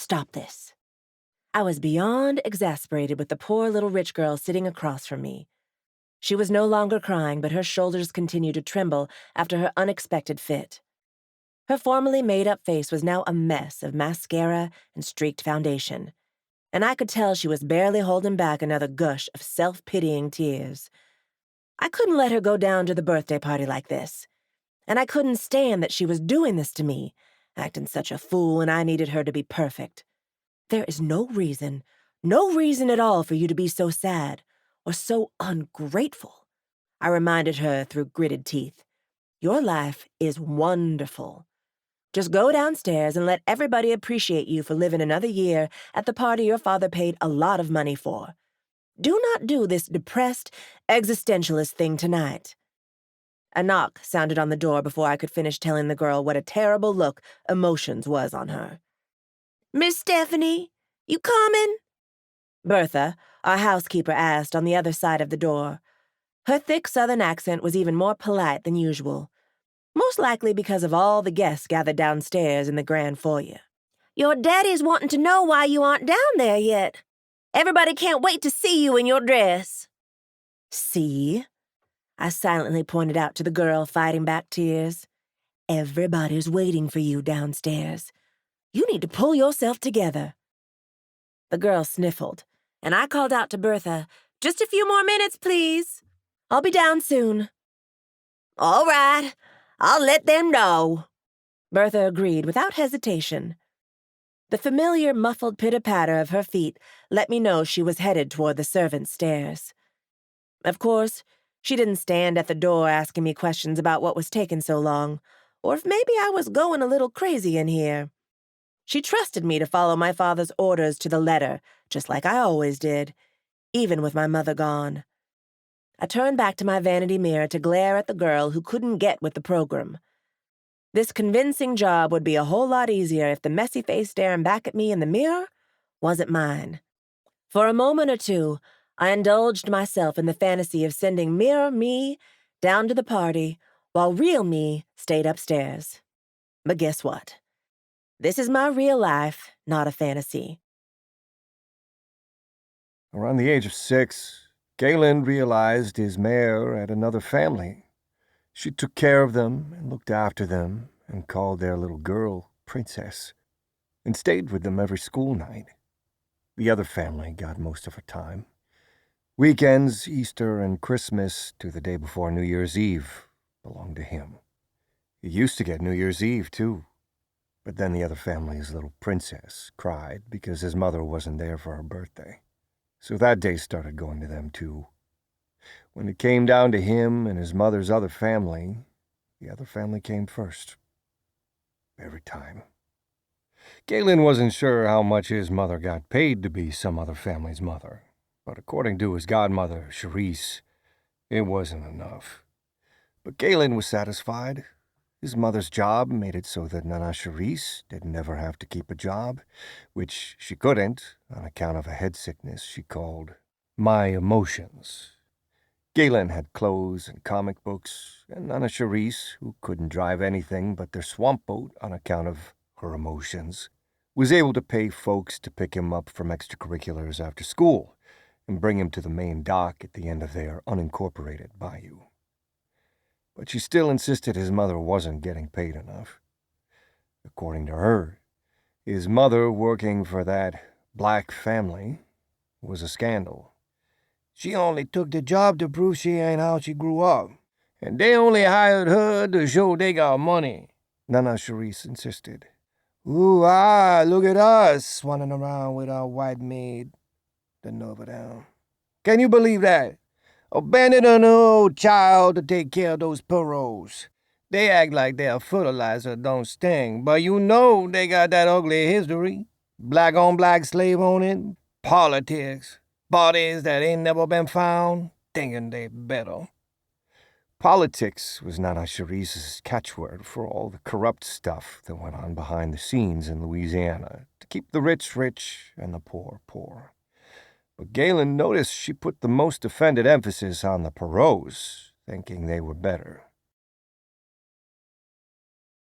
Stop this. I was beyond exasperated with the poor little rich girl sitting across from me. She was no longer crying, but her shoulders continued to tremble after her unexpected fit. Her formerly made-up face was now a mess of mascara and streaked foundation, and I could tell she was barely holding back another gush of self-pitying tears. I couldn't let her go down to the birthday party like this, and I couldn't stand that she was doing this to me, acting such a fool, and I needed her to be perfect. There is no reason at all for you to be so sad or so ungrateful, I reminded her through gritted teeth. Your life is wonderful. Just go downstairs and let everybody appreciate you for living another year at the party your father paid a lot of money for. Do not do this depressed, existentialist thing tonight. A knock sounded on the door before I could finish telling the girl what a terrible look emotions was on her. "Miss Stephanie, you coming?" Bertha, our housekeeper, asked on the other side of the door. Her thick southern accent was even more polite than usual, most likely because of all the guests gathered downstairs in the grand foyer. "Your daddy's wanting to know why you aren't down there yet. Everybody can't wait to see you in your dress." "See?" I silently pointed out to the girl, fighting back tears. "Everybody's waiting for you downstairs. You need to pull yourself together." The girl sniffled, and I called out to Bertha, "Just a few more minutes, please. I'll be down soon." "All right, I'll let them know," Bertha agreed without hesitation. The familiar muffled pitter-patter of her feet let me know she was headed toward the servants' stairs. Of course, she didn't stand at the door asking me questions about what was taking so long, or if maybe I was going a little crazy in here. She trusted me to follow my father's orders to the letter, just like I always did, even with my mother gone. I turned back to my vanity mirror to glare at the girl who couldn't get with the program. This convincing job would be a whole lot easier if the messy face staring back at me in the mirror wasn't mine. For a moment or two, I indulged myself in the fantasy of sending mirror me down to the party while real me stayed upstairs. But guess what? This is my real life, not a fantasy. Around the age of 6, Galen realized his mare had another family. She took care of them and looked after them and called their little girl Princess and stayed with them every school night. The other family got most of her time. Weekends, Easter, and Christmas to the day before New Year's Eve belonged to him. He used to get New Year's Eve, too. But then the other family's little princess cried because his mother wasn't there for her birthday. So that day started going to them, too. When it came down to him and his mother's other family, the other family came first. Every time. Galen wasn't sure how much his mother got paid to be some other family's mother, but according to his godmother, Charisse, it wasn't enough. But Galen was satisfied. His mother's job made it so that Nana Charisse didn't ever have to keep a job, which she couldn't on account of a head sickness she called my emotions. Galen had clothes and comic books, and Nana Charisse, who couldn't drive anything but their swamp boat on account of her emotions, was able to pay folks to pick him up from extracurriculars after school and bring him to the main dock at the end of their unincorporated bayou. But she still insisted his mother wasn't getting paid enough. According to her, his mother working for that black family was a scandal. She only took the job to prove she ain't how she grew up, and they only hired her to show they got money, Nana Charisse insisted. Ooh, look at us running around with our white maid, the Nova down. Can you believe that? Abandon an old child to take care of those Perros. They act like their fertilizer don't sting, but you know they got that ugly history. Black on black slave owning, politics, bodies that ain't never been found, thinking they better. Politics was Nana Charisse's catchword for all the corrupt stuff that went on behind the scenes in Louisiana to keep the rich rich and the poor poor. But Galen noticed she put the most offended emphasis on the Perros, thinking they were better.